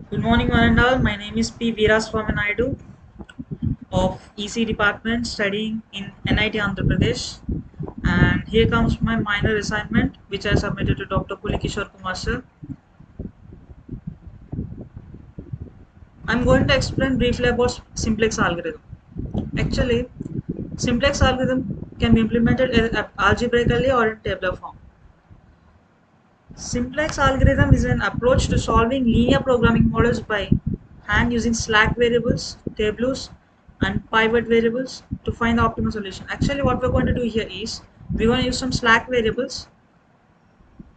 Good morning, one and all. My name is P. Naidu of ECE department studying in NIT Andhra Pradesh. And here comes my minor assignment which I submitted to Dr. Puli Kishore Kumar sir. I'm going to explain briefly about simplex algorithm. Actually, simplex algorithm can be implemented algebraically or in tabular form. Simplex algorithm is an approach to solving linear programming models by hand using slack variables, tables, and pivot variables to find the optimal solution. Actually, what we're going to do here is we're going to use some slack variables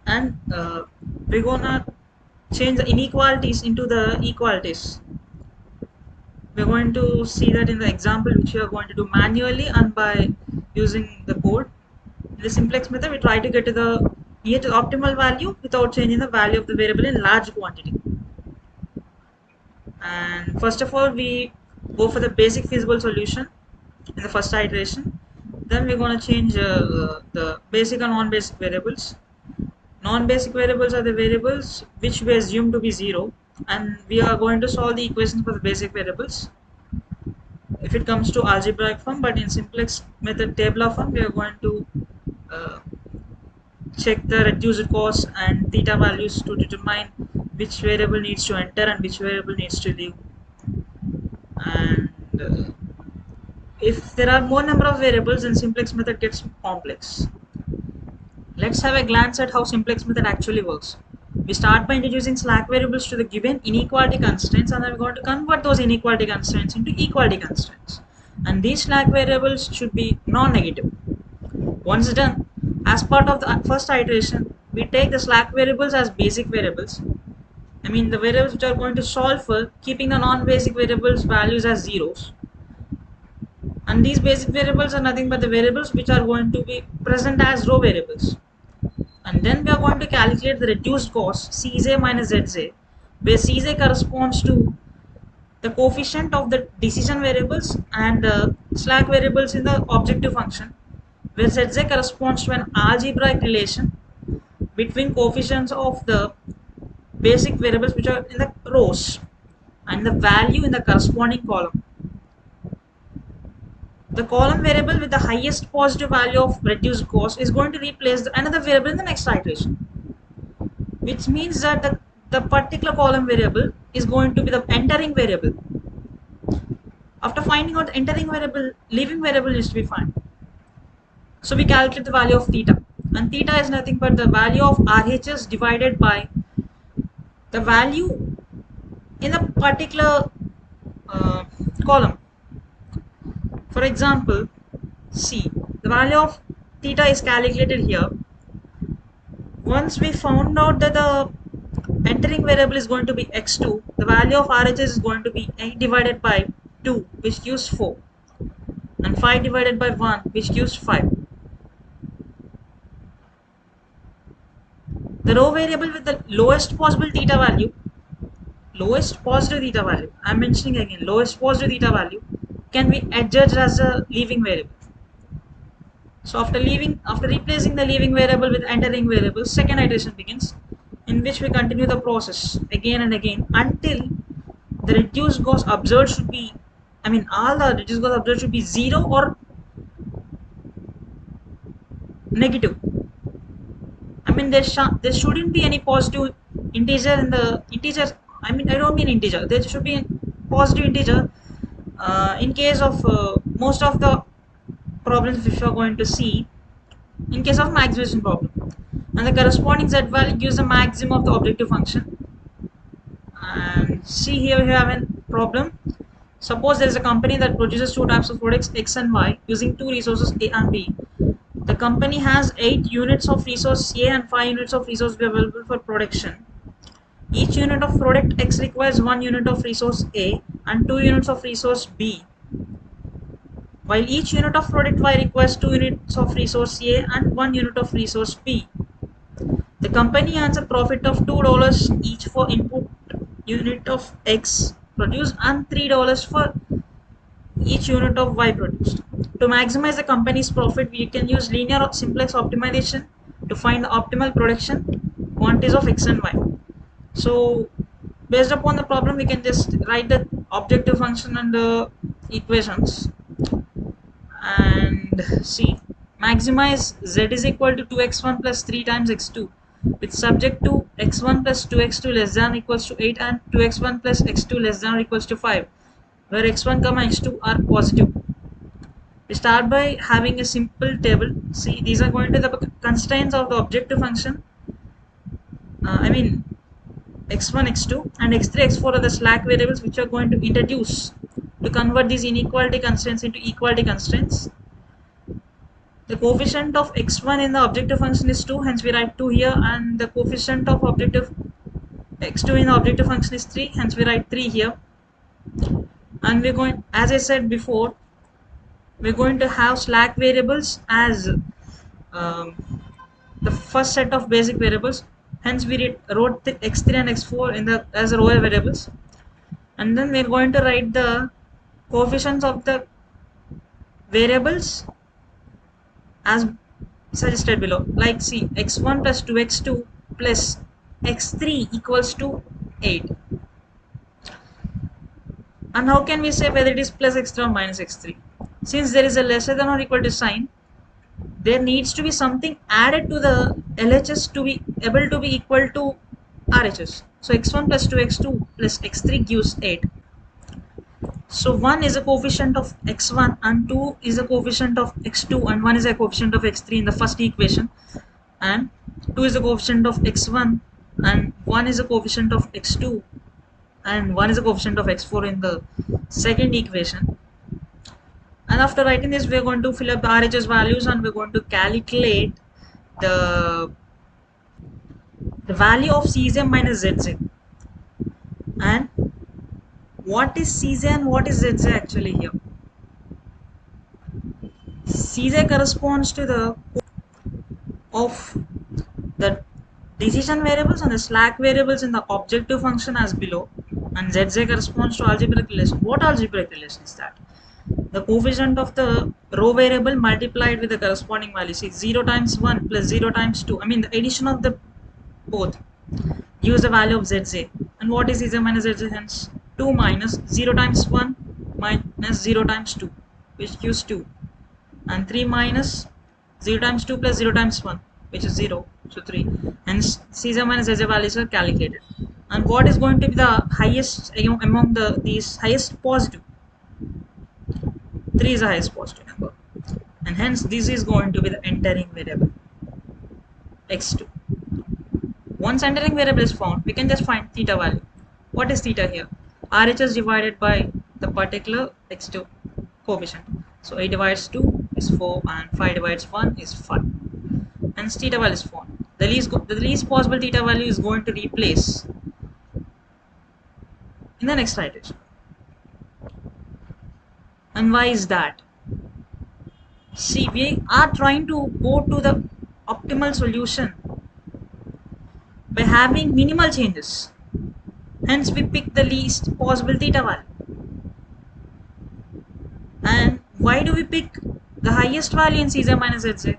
and we're going to change the inequalities into the equalities. We're going to see that in the example which we are going to do manually and by using the code. In the simplex method, we try to get to the near to optimal value without changing the value of the variable in large quantity. And first of all, we go for the basic feasible solution in the first iteration. Then we're going to change the basic and non-basic variables. Non-basic variables are the variables which we assume to be 0, and we are going to solve the equations for the basic variables if it comes to algebraic form, but in simplex method tabular form we are going to uh, check the reduced cost and theta values to determine which variable needs to enter and which variable needs to leave. And if there are more number of variables, then simplex method gets complex. Let's have a glance at how simplex method actually works. We start by introducing slack variables to the given inequality constraints, and then we're going to convert those inequality constraints into equality constraints. And these slack variables should be non-negative. Once done, as part of the first iteration, we take the slack variables as basic variables. I mean the variables which are going to solve for keeping the non-basic variables values as zeros. And these basic variables are nothing but the variables which are going to be present as row variables. And then we are going to calculate the reduced cost Cej minus Zj, where Cej corresponds to the coefficient of the decision variables and slack variables in the objective function, where Zj corresponds to an algebraic relation between coefficients of the basic variables which are in the rows and the value in the corresponding column. The column variable with the highest positive value of reduced cost is going to replace another variable in the next iteration, which means that the particular column variable is going to be the entering variable. After finding out the entering variable, leaving variable needs to be found. So we calculate the value of theta, and theta is nothing but the value of RHS divided by the value in a particular column. For example, see, the value of theta is calculated here. Once we found out that the entering variable is going to be x2, the value of RHS is going to be 8 divided by 2, which gives 4, and 5 divided by 1, which gives 5. The row variable with the lowest possible theta value, lowest positive theta value, I'm mentioning again, lowest positive theta value can be adjudged as a leaving variable. So after replacing the leaving variable with entering variable, second iteration begins, in which we continue the process again and again until the reduced cost observed should be, all the reduced cost observed should be 0 or negative. There shouldn't be any positive integer in the integers. I don't mean integer. There should be a positive integer in case of most of the problems which we are going to see in case of maximization problem. And the corresponding z value gives the maximum of the objective function. And see, here we have a problem. Suppose there is a company that produces two types of products X and Y using two resources A and B. The company has 8 units of resource A and 5 units of resource B available for production. Each unit of product X requires 1 unit of resource A and 2 units of resource B, while each unit of product Y requires 2 units of resource A and 1 unit of resource B. The company earns a profit of $2 each for input unit of X produced and $3 for each unit of Y produced. To maximize the company's profit, we can use linear or simplex optimization to find the optimal production quantities of X and Y. So Based upon the problem, we can just write the objective function and the equations and see. Maximize z is equal to 2x1 plus 3 times x2 with subject to x1 plus 2x2 less than or equals to 8 and 2x1 plus x2 less than or equals to 5, where x1 comma x2 are positive. We start by having a simple table. See, these are going to the constraints of the objective function. I mean x1, x2 and x3, x4 are the slack variables which are going to introduce to convert these inequality constraints into equality constraints. The coefficient of x1 in the objective function is 2, hence we write 2 here, and the coefficient of objective x2 in the objective function is 3, hence we write 3 here. And we're going, as I said before, we're going to have slack variables as the first set of basic variables, hence we wrote the x3 and x4 in the as row variables, and then we're going to write the coefficients of the variables as suggested below, like see, x1 plus 2x2 plus x3 equals to 8. And how can we say whether it is plus x3 or minus x3? Since there is a lesser than or equal to sign, there needs to be something added to the LHS to be able to be equal to RHS. So x1 plus 2x2 plus x3 gives 8. So 1 is a coefficient of x1 and 2 is a coefficient of x2 and 1 is a coefficient of x3 in the first equation, and 2 is a coefficient of x1 and 1 is a coefficient of x2 and 1 is a coefficient of x4 in the second equation. And after writing this, we are going to fill up the RHS values and we are going to calculate the value of Cz minus Zz. And what is Cz and what is Zz actually here? Cz corresponds to the of the decision variables and the slack variables in the objective function as below, and Zz corresponds to algebraic relation. What algebraic relation is that? The coefficient of the row variable multiplied with the corresponding value. See, 0 times 1 plus 0 times 2, I mean the addition of the both gives the value of Zz. And what is Cz minus Zz? Hence 2 minus 0 times 1 minus 0 times 2, which gives 2, and 3 minus 0 times 2 plus 0 times 1, which is 0, so 3. Hence Cz minus Zz values are calculated. And what is going to be the highest among these highest positive? 3 is the highest positive number, and hence this is going to be the entering variable x2. Once entering variable is found, we can just find theta value. What is theta here? RHS divided by the particular x2 coefficient. So 8 divides 2 is 4 and 5 divides 1 is 5. Hence theta value is found. The least possible theta value is going to replace in the next iteration. And why is that? See, we are trying to go to the optimal solution by having minimal changes. Hence we pick the least possible theta value. And why do we pick the highest value in Cz minus Zz?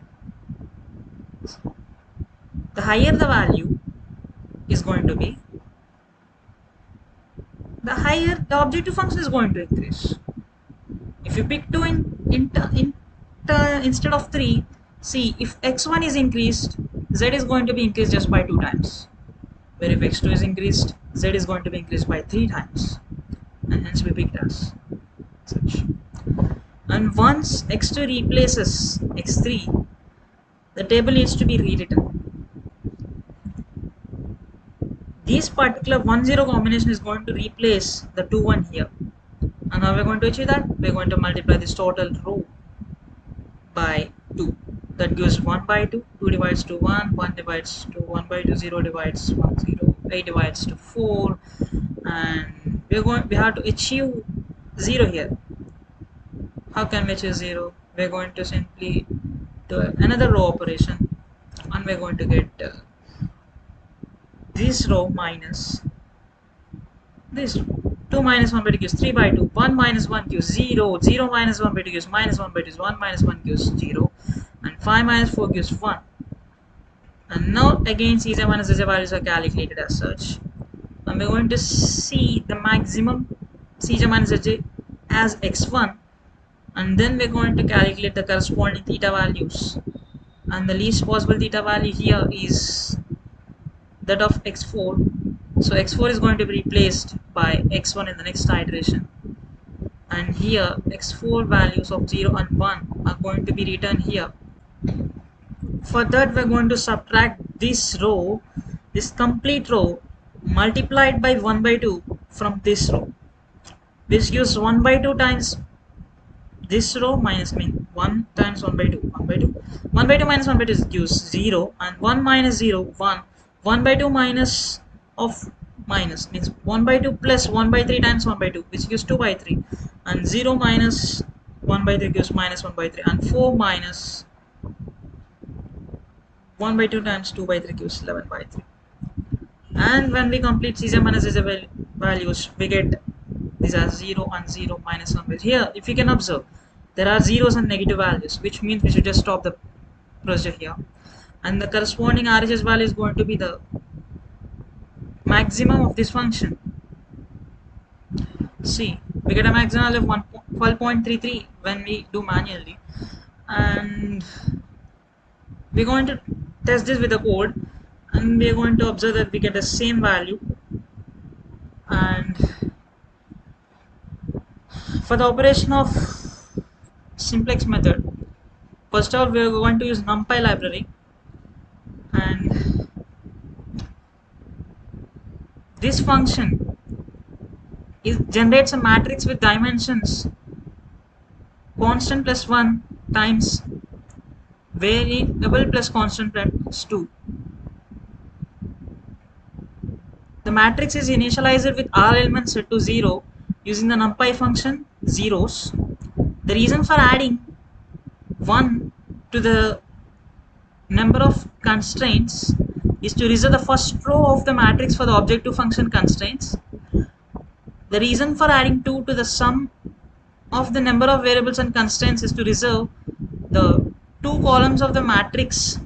The higher the value is going to be, the higher the objective function is going to increase. If you pick 2 instead of 3, see, if x1 is increased, z is going to be increased just by 2 times. Where if x2 is increased, z is going to be increased by 3 times. And hence we picked as such. And once x2 replaces x3, the table needs to be rewritten. This particular 1-0 combination is going to replace the 2-1 here. And how we're going to achieve that? We're going to multiply this total row by 2. That gives 1 by 2. 2 divides to 1, 1 divides to 1 by 2, 0 divides 1, 0, 8 divides to 4, and we have to achieve 0 here. How can we achieve 0? We're going to simply do another row operation, and we're going to get this row minus this row. 2 minus 1 by 2 gives 3 by 2. 1 minus 1 gives 0. 0 minus 1 by 2 gives minus 1 by 2 is 1 minus 1 gives 0. And 5 minus 4 gives 1. And now again Cz minus Zz values are calculated as such. And we're going to see the maximum Cj minus Hj as x1, and then we're going to calculate the corresponding theta values, and the least possible theta value here is that of x4. So x4 is going to be replaced by x1 in the next iteration, and here x4 values of 0 and 1 are going to be written here. For that, we're going to subtract this row, this complete row, multiplied by 1 by 2 from this row, which gives 1 by 2 times this row minus 1 times 1 by 2, 1 by 2, 1 by 2 minus 1 by 2 gives 0, and 1 minus 0, 1, 1 by 2 minus of minus means 1 by 2 plus 1 by 3 times 1 by 2, which gives 2 by 3, and 0 minus 1 by 3 gives minus 1 by 3, and 4 minus 1 by 2 times 2 by 3 gives 11 by 3. And when we complete Cj minus Hj values, we get these are 0 and 0 minus 1 by 3. Here, if you can observe, there are zeros and negative values, which means we should just stop the procedure here. And the corresponding RHS value is going to be the maximum of this function. See, we get a maximum value of 12.33 when we do manually, and we're going to test this with the code, and we're going to observe that we get the same value. And for the operation of simplex method, first of all we're going to use numpy library, and this function generates a matrix with dimensions constant plus 1 times variable plus constant plus 2. The matrix is initialized with all elements set to 0 using the numpy function zeros. The reason for adding 1 to the number of constraints is to reserve the first row of the matrix for the objective function constraints. The reason for adding 2 to the sum of the number of variables and constraints is to reserve the 2 columns of the matrix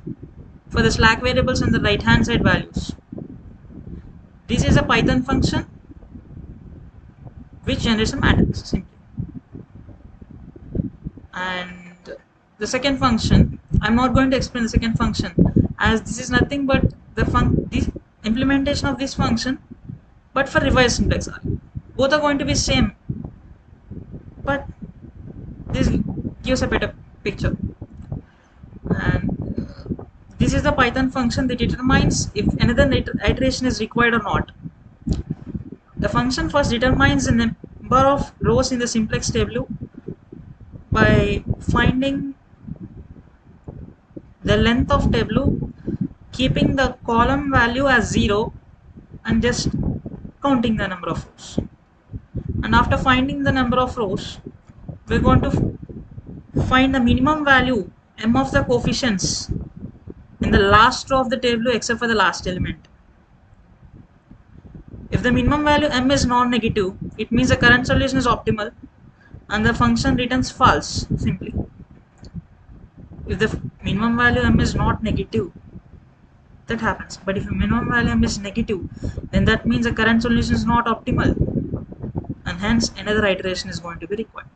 for the slack variables and the right hand side values. This is a Python function which generates a matrix simply. And the second function, I'm not going to explain the second function, as this is nothing but the implementation of this function, but for revised simplex. Both are going to be same, but this gives a better picture. And this is the Python function that determines if another iteration is required or not. The function first determines the number of rows in the simplex table by finding the length of table, keeping the column value as 0 and just counting the number of rows. And after finding the number of rows, we're going to find the minimum value m of the coefficients in the last row of the table except for the last element. If the minimum value m is non-negative, it means the current solution is optimal and the function returns false simply. If the minimum value m is not negative, that happens. But if the minimum value m is negative, then that means the current solution is not optimal, and hence another iteration is going to be required.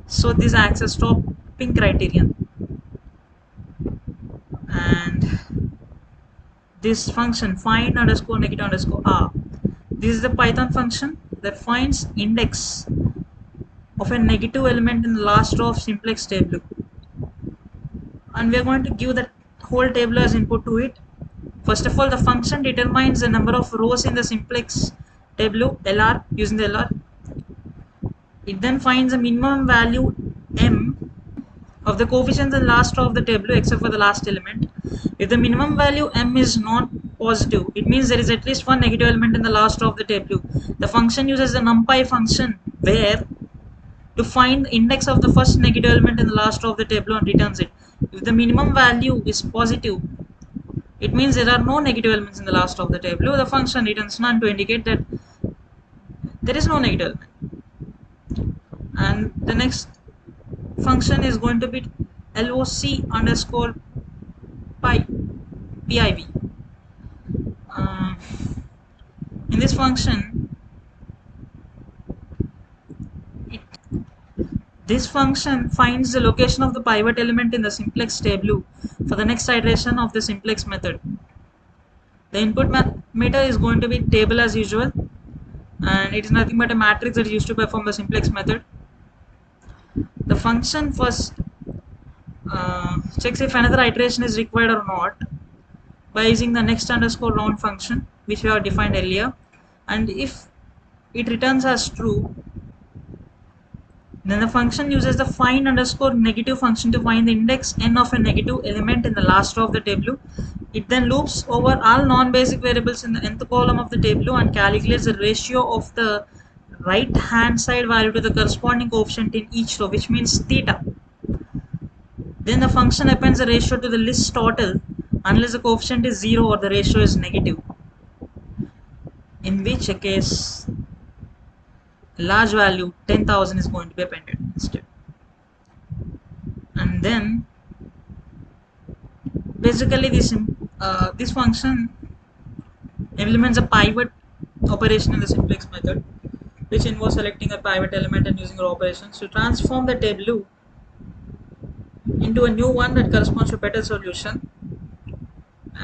So this acts as stopping criterion. And this function find underscore negative underscore r, this is the Python function that finds index of a negative element in the last row of simplex table, and we are going to give that whole table as input to it. First of all, the function determines the number of rows in the simplex table LR using the LR. It then finds the minimum value m of the coefficients in the last row of the table except for the last element. If the minimum value m is not positive, it means there is at least one negative element in the last row of the table. The function uses the numpy function where to find the index of the first negative element in the last row of the table and returns it. If the minimum value is positive, it means there are no negative elements in the last row of the table. The function returns none to indicate that there is no negative element. And the next function is going to be loc underscore piv. In function it, this function finds the location of the pivot element in the simplex table for the next iteration of the simplex method. The input meter is going to be table as usual, and it is nothing but a matrix that is used to perform the simplex method. The function first checks if another iteration is required or not by using the next underscore round function which we have defined earlier, and if it returns as true, then the function uses the find underscore negative function to find the index n of a negative element in the last row of the table. It then loops over all non-basic variables in the nth column of the table and calculates the ratio of the right hand side value to the corresponding coefficient in each row, which means theta. Then the function appends the ratio to the list total unless the coefficient is 0 or the ratio is negative, in which case large value 10,000 is going to be appended instead. And then basically this function implements a pivot operation in the simplex method, which involves selecting a pivot element and using row operations to transform the table into a new one that corresponds to a better solution.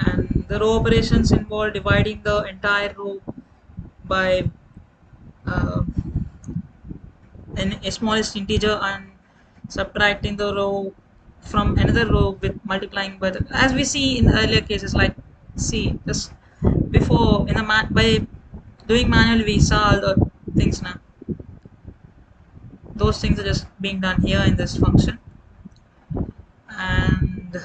And the row operations involve dividing the entire row by a smallest integer and subtracting the row from another row with multiplying by the, as we see in earlier cases, like see just before in the by doing manually we saw all the things. Now those things are just being done here in this function. And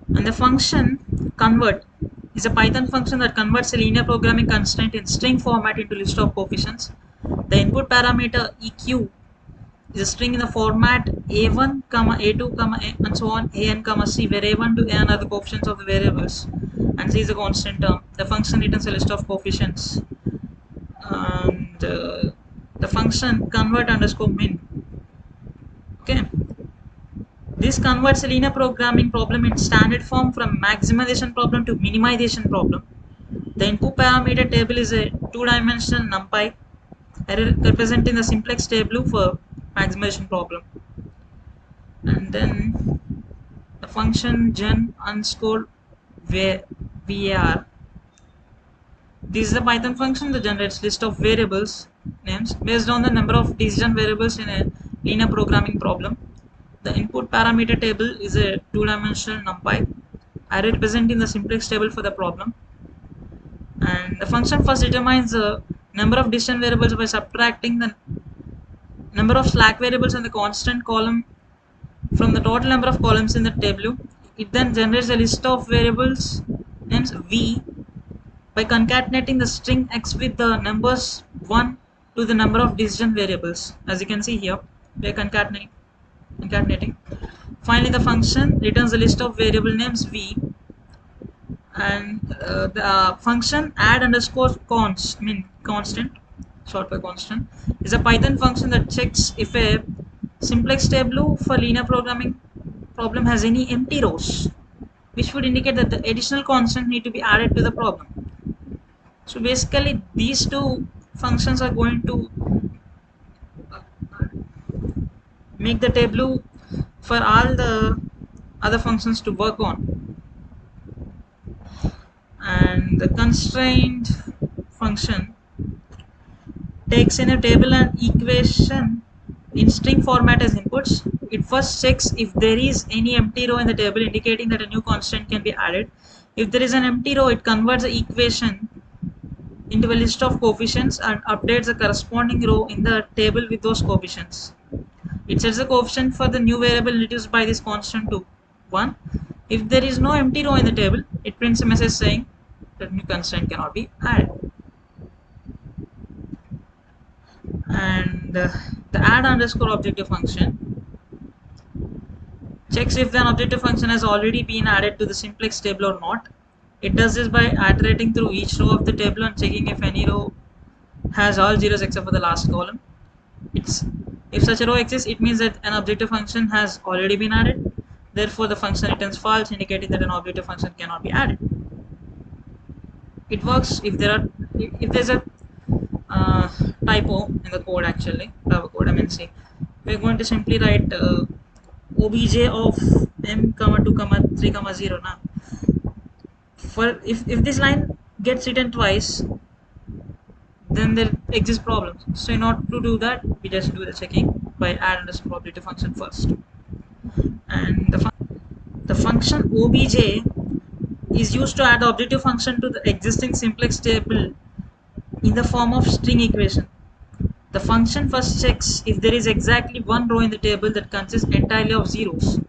the function convert is a Python function that converts a linear programming constraint in string format into list of coefficients. The input parameter EQ is a string in the format a1, a2, a, and so on, an, c, where a1 to an are the coefficients of the variables and c is a constant term. The function returns a list of coefficients, and the function convert underscore min. Okay. This converts a linear programming problem in standard form from maximization problem to minimization problem. The input parameter table is a two-dimensional numpy representing the simplex table for maximization problem. And then the function gen underscore var. This is a Python function that generates list of variables names based on the number of decision variables in a linear programming problem. The input parameter table is a two-dimensional numpy array representing the simplex table for the problem. And the function first determines the number of decision variables by subtracting the number of slack variables in the constant column from the total number of columns in the table. It then generates a list of variables names v by concatenating the string x with the numbers 1 to the number of decision variables. As you can see here, we are concatenating. Finally, the function returns a list of variable names v, and the function add underscore constant, short by constant, is a Python function that checks if a simplex table for linear programming problem has any empty rows, which would indicate that the additional constant need to be added to the problem. So basically, these two functions are going to make the table for all the other functions to work on. And the constraint function takes in a table and equation in string format as inputs. It first checks if there is any empty row in the table, indicating that a new constant can be added. If there is an empty row, it converts the equation into a list of coefficients and updates the corresponding row in the table with those coefficients. It sets the coefficient for the new variable reduced by this constant to 1. If there is no empty row in the table, it prints a message saying that new constraint cannot be added. And the add underscore objective function checks if an objective function has already been added to the simplex table or not. It does this by iterating through each row of the table and checking if any row has all zeros except for the last column. If such a row exists, it means that an objective function has already been added. Therefore, the function returns false, indicating that an objective function cannot be added. It works if there's a typo in the code. Actually, code, I mean, see, we're going to simply write obj of m comma 2 comma 3 comma 0 now. For if this line gets written twice, then there exists problems. So in order to do that, we just do the checking by add underscore objective function first. And the function obj is used to add the objective function to the existing simplex table in the form of string equation. The function first checks if there is exactly one row in the table that consists entirely of zeros,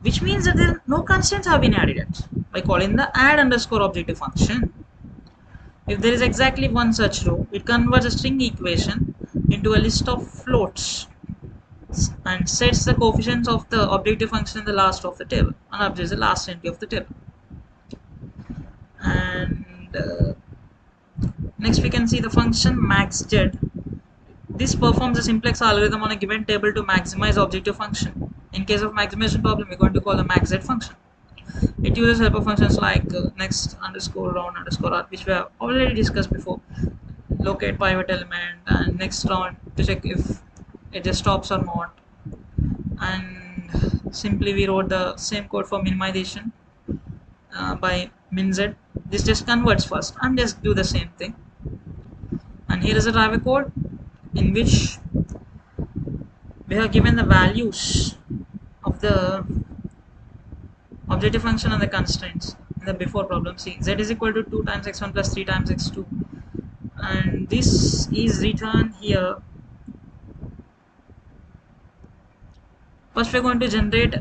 which means that there no constants have been added yet. By calling the add underscore objective function, if there is exactly one such row, it converts a string equation into a list of floats and sets the coefficients of the objective function in the last of the table and updates the last entry of the table. And next we can see the function maxz. This performs a simplex algorithm on a given table to maximize objective function. In case of maximization problem, we're going to call the maxz function. It uses helper functions like next underscore round underscore r, which we have already discussed before. Locate pivot element and next round to check if it just stops or not. And simply we wrote the same code for minimization by minz. This just converts first and just do the same thing. And here is a driver code in which we have given the values of the objective function and the constraints in the before problem. See, z is equal to 2 times x1 plus 3 times x2, and this is written here. First we're going to generate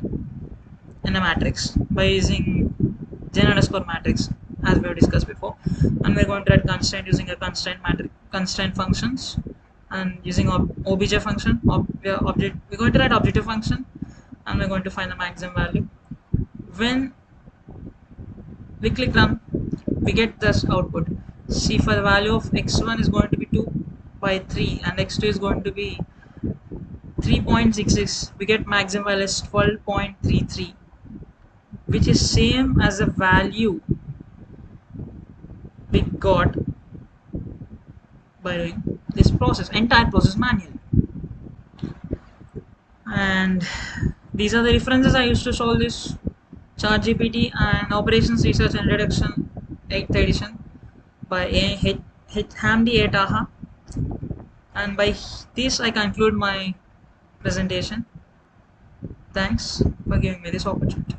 in a matrix by using gen underscore matrix as we have discussed before, and we're going to write constraint using a constraint matrix, constraint functions, and using obj function we're going to write objective function, and we're going to find the maximum value. When we click run, we get this output. See, for the value of x1 is going to be 2 by 3 and x2 is going to be 3.66. we get maximum value is 12.33, which is same as the value we got by doing this process, entire process manually. And these are the references I used to solve this: ChatGPT and Operations Research and Introduction 8th edition by Hamdi Etaha. And by this I conclude my presentation. Thanks for giving me this opportunity.